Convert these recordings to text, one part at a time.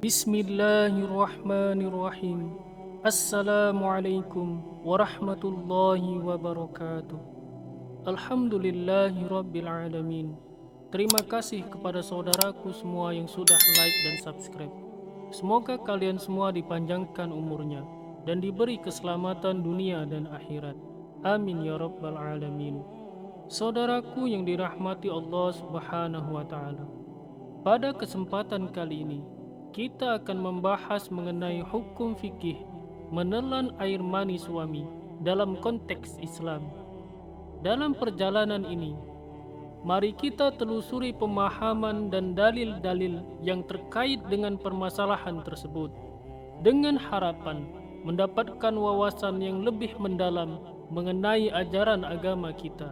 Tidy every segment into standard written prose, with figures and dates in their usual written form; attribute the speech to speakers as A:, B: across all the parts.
A: Bismillahirrahmanirrahim. Assalamualaikum warahmatullahi wabarakatuh. Alhamdulillahi rabbil alamin. Terima kasih kepada saudaraku semua yang sudah like dan subscribe. Semoga kalian semua dipanjangkan umurnya dan diberi keselamatan dunia dan akhirat. Amin ya rabbal alamin. Saudaraku yang dirahmati Allah Subhanahu wa taala. Pada kesempatan kali ini, kita akan membahas mengenai hukum fikih menelan air mani suami dalam konteks Islam. Dalam perjalanan ini, mari kita telusuri pemahaman dan dalil-dalil yang terkait dengan permasalahan tersebut, dengan harapan mendapatkan wawasan yang lebih mendalam mengenai ajaran agama kita.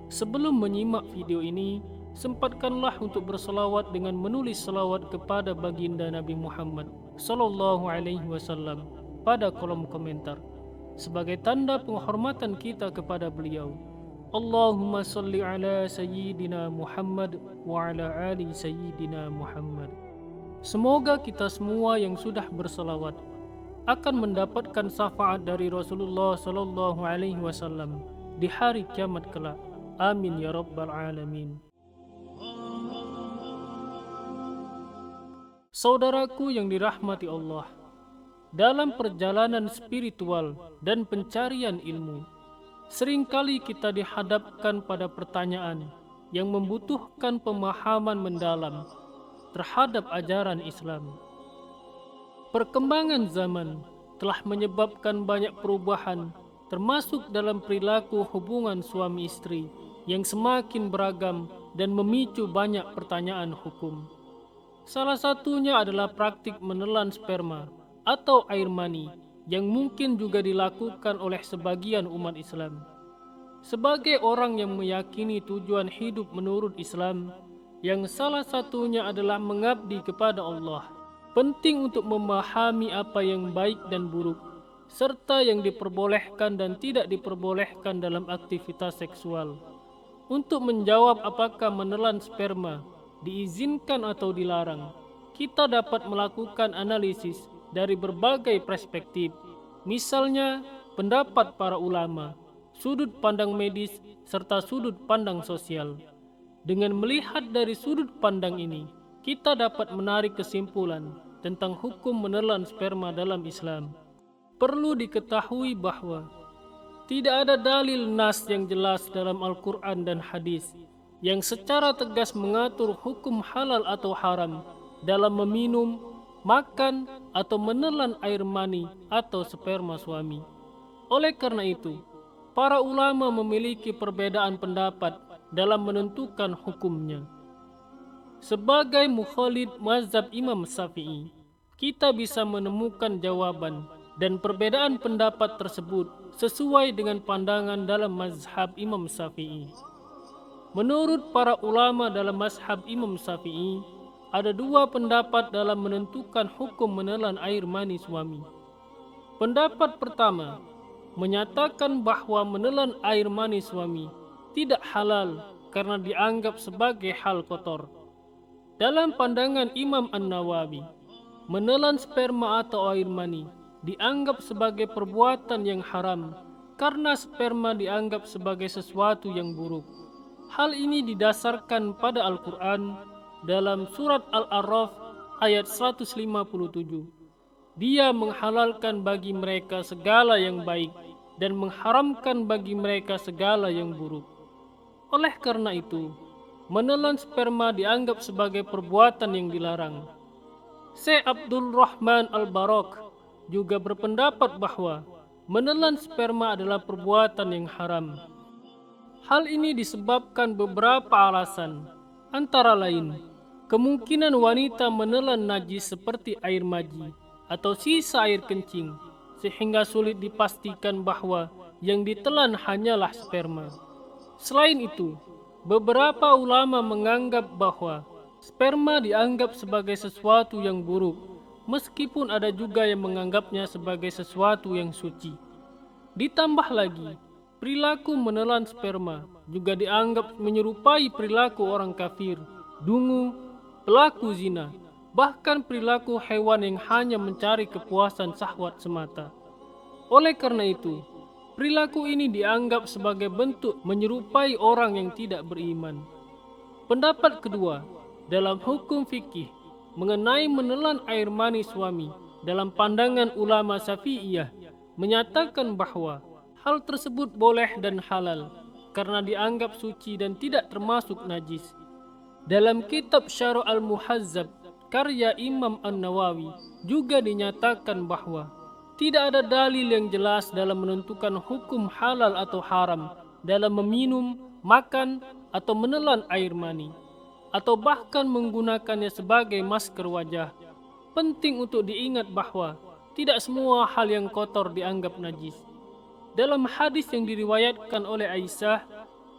A: Sebelum menyimak video ini, sempatkanlah untuk berselawat dengan menulis selawat kepada baginda Nabi Muhammad sallallahu alaihi wasallam pada kolom komentar sebagai tanda penghormatan kita kepada beliau. Allahumma salli ala sayyidina Muhammad wa ala ali sayyidina Muhammad. Semoga kita semua yang sudah berselawat akan mendapatkan syafaat dari Rasulullah sallallahu alaihi wasallam di hari kiamat kelak. Amin ya rabbal alamin. Saudaraku yang dirahmati Allah, dalam perjalanan spiritual dan pencarian ilmu, seringkali kita dihadapkan pada pertanyaan yang membutuhkan pemahaman mendalam terhadap ajaran Islam. Perkembangan zaman telah menyebabkan banyak perubahan, termasuk dalam perilaku hubungan suami istri yang semakin beragam dan memicu banyak pertanyaan hukum. Salah satunya adalah praktik menelan sperma atau air mani yang mungkin juga dilakukan oleh sebagian umat Islam. Sebagai orang yang meyakini tujuan hidup menurut Islam, yang salah satunya adalah mengabdi kepada Allah, penting untuk memahami apa yang baik dan buruk, serta yang diperbolehkan dan tidak diperbolehkan dalam aktivitas seksual. Untuk menjawab apakah menelan sperma diizinkan atau dilarang, kita dapat melakukan analisis dari berbagai perspektif, misalnya pendapat para ulama, sudut pandang medis, serta sudut pandang sosial. Dengan melihat dari sudut pandang ini, kita dapat menarik kesimpulan tentang hukum menelan sperma dalam Islam. Perlu diketahui bahwa tidak ada dalil nas yang jelas dalam Al-Quran dan hadis yang secara tegas mengatur hukum halal atau haram dalam meminum, makan, atau menelan air mani atau sperma suami. Oleh karena itu, para ulama memiliki perbedaan pendapat dalam menentukan hukumnya. Sebagai mukhalid mazhab Imam Syafi'i, kita bisa menemukan jawaban dan perbedaan pendapat tersebut sesuai dengan pandangan dalam mazhab Imam Syafi'i. Menurut para ulama dalam mazhab Imam Syafi'i, ada dua pendapat dalam menentukan hukum menelan air mani suami. Pendapat pertama menyatakan bahwa menelan air mani suami tidak halal karena dianggap sebagai hal kotor. Dalam pandangan Imam An-Nawawi, menelan sperma atau air mani dianggap sebagai perbuatan yang haram karena sperma dianggap sebagai sesuatu yang buruk. Hal ini didasarkan pada Al-Quran dalam surat Al-A'raf ayat 157. Dia menghalalkan bagi mereka segala yang baik dan mengharamkan bagi mereka segala yang buruk. Oleh karena itu, menelan sperma dianggap sebagai perbuatan yang dilarang. Syekh Abdul Rahman Al-Barak juga berpendapat bahwa menelan sperma adalah perbuatan yang haram. Hal ini disebabkan beberapa alasan, antara lain kemungkinan wanita menelan najis seperti air maji atau sisa air kencing, sehingga sulit dipastikan bahwa yang ditelan hanyalah sperma. Selain itu, beberapa ulama menganggap bahwa sperma dianggap sebagai sesuatu yang buruk, meskipun ada juga yang menganggapnya sebagai sesuatu yang suci. Ditambah lagi, perilaku menelan sperma juga dianggap menyerupai perilaku orang kafir, dungu, pelaku zina, bahkan perilaku hewan yang hanya mencari kepuasan syahwat semata. Oleh karena itu, perilaku ini dianggap sebagai bentuk menyerupai orang yang tidak beriman. Pendapat kedua, dalam hukum fikih mengenai menelan air mani suami, dalam pandangan ulama Syafi'iyah, menyatakan bahwa hal tersebut boleh dan halal karena dianggap suci dan tidak termasuk najis. Dalam kitab Syarh Al-Muhazzab karya Imam An-Nawawi juga dinyatakan bahwa tidak ada dalil yang jelas dalam menentukan hukum halal atau haram dalam meminum, makan, atau menelan air mani, atau bahkan menggunakannya sebagai masker wajah. Penting untuk diingat bahwa tidak semua hal yang kotor dianggap najis. Dalam hadis yang diriwayatkan oleh Aisyah,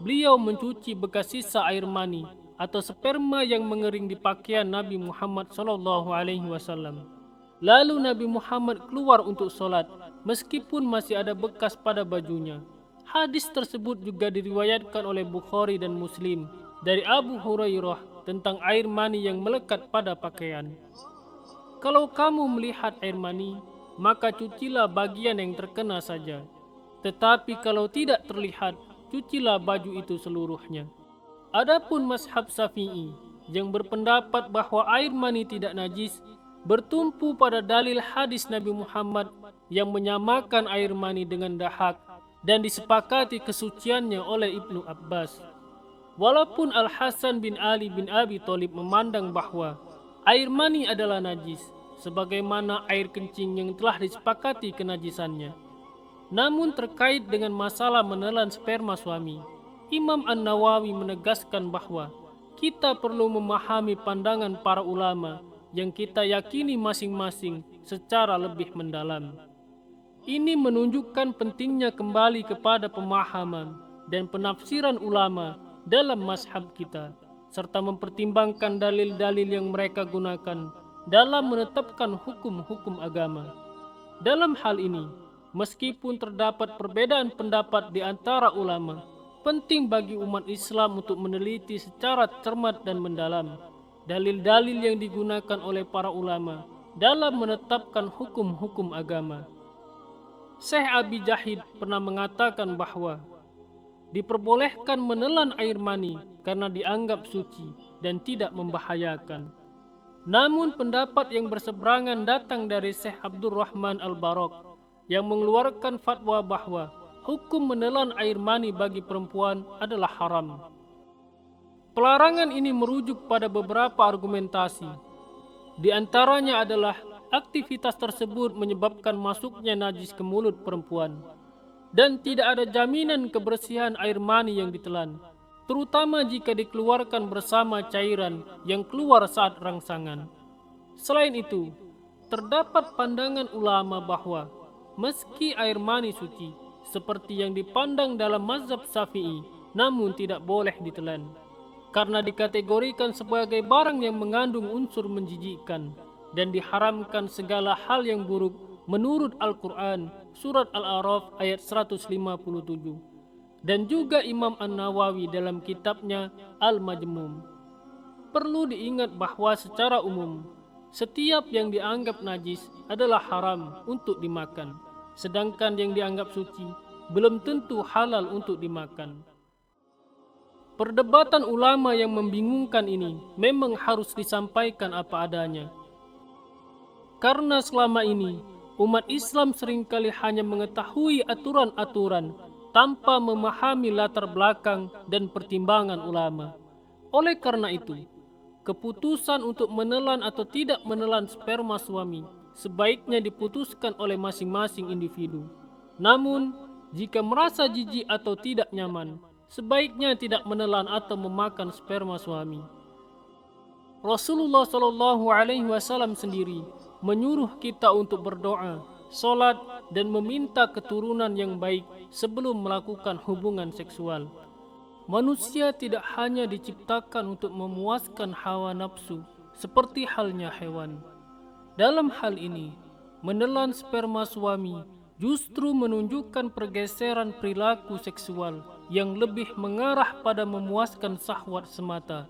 A: beliau mencuci bekas sisa air mani atau sperma yang mengering di pakaian Nabi Muhammad SAW. Lalu Nabi Muhammad keluar untuk sholat, meskipun masih ada bekas pada bajunya. Hadis tersebut juga diriwayatkan oleh Bukhari dan Muslim dari Abu Hurairah tentang air mani yang melekat pada pakaian. Kalau kamu melihat air mani, maka cucilah bagian yang terkena saja. Tetapi kalau tidak terlihat, cucilah baju itu seluruhnya. Adapun mazhab Syafi'i yang berpendapat bahwa air mani tidak najis bertumpu pada dalil hadis Nabi Muhammad yang menyamakan air mani dengan dahak dan disepakati kesuciannya oleh Ibnu Abbas. Walaupun Al-Hasan bin Ali bin Abi Thalib memandang bahwa air mani adalah najis sebagaimana air kencing yang telah disepakati kenajisannya. Namun terkait dengan masalah menelan sperma suami, Imam An-Nawawi menegaskan bahwa kita perlu memahami pandangan para ulama yang kita yakini masing-masing secara lebih mendalam. Ini menunjukkan pentingnya kembali kepada pemahaman dan penafsiran ulama dalam mazhab kita, serta mempertimbangkan dalil-dalil yang mereka gunakan dalam menetapkan hukum-hukum agama. Dalam hal ini, meskipun terdapat perbedaan pendapat di antara ulama, penting bagi umat Islam untuk meneliti secara cermat dan mendalam dalil-dalil yang digunakan oleh para ulama dalam menetapkan hukum-hukum agama. Syekh Abi Jahid pernah mengatakan bahwa diperbolehkan menelan air mani karena dianggap suci dan tidak membahayakan. Namun pendapat yang berseberangan datang dari Syekh Abdurrahman Al-Barok yang mengeluarkan fatwa bahwa hukum menelan air mani bagi perempuan adalah haram. Pelarangan ini merujuk pada beberapa argumentasi. Di antaranya adalah aktivitas tersebut menyebabkan masuknya najis ke mulut perempuan, dan tidak ada jaminan kebersihan air mani yang ditelan, terutama jika dikeluarkan bersama cairan yang keluar saat rangsangan. Selain itu, terdapat pandangan ulama bahwa meski air mani suci, seperti yang dipandang dalam mazhab Syafi'i, namun tidak boleh ditelan, karena dikategorikan sebagai barang yang mengandung unsur menjijikkan dan diharamkan segala hal yang buruk menurut Al-Quran, surat Al-A'raf ayat 157. Dan juga Imam An-Nawawi dalam kitabnya Al-Majmum. Perlu diingat bahwa secara umum, setiap yang dianggap najis adalah haram untuk dimakan, sedangkan yang dianggap suci belum tentu halal untuk dimakan. Perdebatan ulama yang membingungkan ini memang harus disampaikan apa adanya. Karena selama ini, umat Islam seringkali hanya mengetahui aturan-aturan tanpa memahami latar belakang dan pertimbangan ulama. Oleh karena itu, keputusan untuk menelan atau tidak menelan sperma suami sebaiknya diputuskan oleh masing-masing individu. Namun, jika merasa jijik atau tidak nyaman, sebaiknya tidak menelan atau memakan sperma suami. Rasulullah SAW sendiri menyuruh kita untuk berdoa, sholat, dan meminta keturunan yang baik sebelum melakukan hubungan seksual. Manusia tidak hanya diciptakan untuk memuaskan hawa nafsu seperti halnya hewan. Dalam hal ini, menelan sperma suami justru menunjukkan pergeseran perilaku seksual yang lebih mengarah pada memuaskan syahwat semata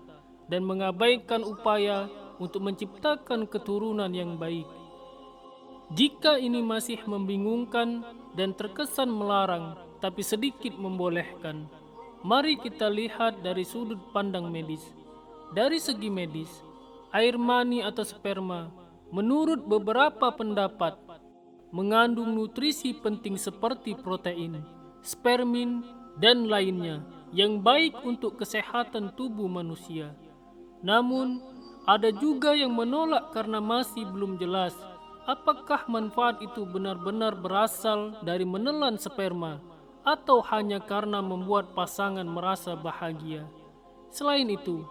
A: dan mengabaikan upaya untuk menciptakan keturunan yang baik. Jika ini masih membingungkan dan terkesan melarang, tapi sedikit membolehkan, mari kita lihat dari sudut pandang medis. Dari segi medis, air mani atau sperma, menurut beberapa pendapat, mengandung nutrisi penting seperti protein, spermin, dan lainnya yang baik untuk kesehatan tubuh manusia. Namun, ada juga yang menolak karena masih belum jelas apakah manfaat itu benar-benar berasal dari menelan sperma atau hanya karena membuat pasangan merasa bahagia. Selain itu,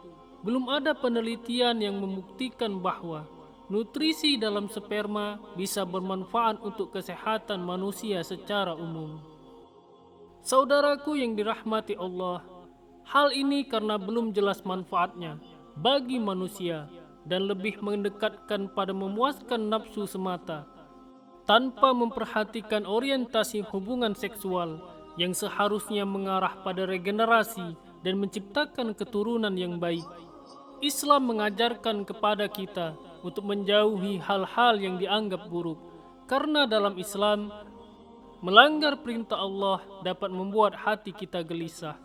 A: belum ada penelitian yang membuktikan bahwa nutrisi dalam sperma bisa bermanfaat untuk kesehatan manusia secara umum. Saudaraku yang dirahmati Allah, hal ini karena belum jelas manfaatnya bagi manusia dan lebih mendekatkan pada memuaskan nafsu semata, tanpa memperhatikan orientasi hubungan seksual yang seharusnya mengarah pada regenerasi dan menciptakan keturunan yang baik. Islam mengajarkan kepada kita untuk menjauhi hal-hal yang dianggap buruk, karena dalam Islam, melanggar perintah Allah dapat membuat hati kita gelisah.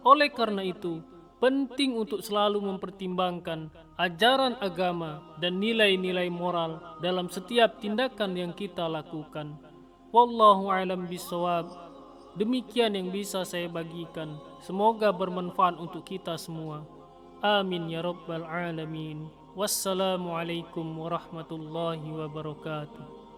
A: Oleh karena itu, penting untuk selalu mempertimbangkan ajaran agama dan nilai-nilai moral dalam setiap tindakan yang kita lakukan. Wallahu a'lam bishawab. Demikian yang bisa saya bagikan. Semoga bermanfaat untuk kita semua. Amin ya rabbal alamin. Wassalamualaikum warahmatullahi wabarakatuh.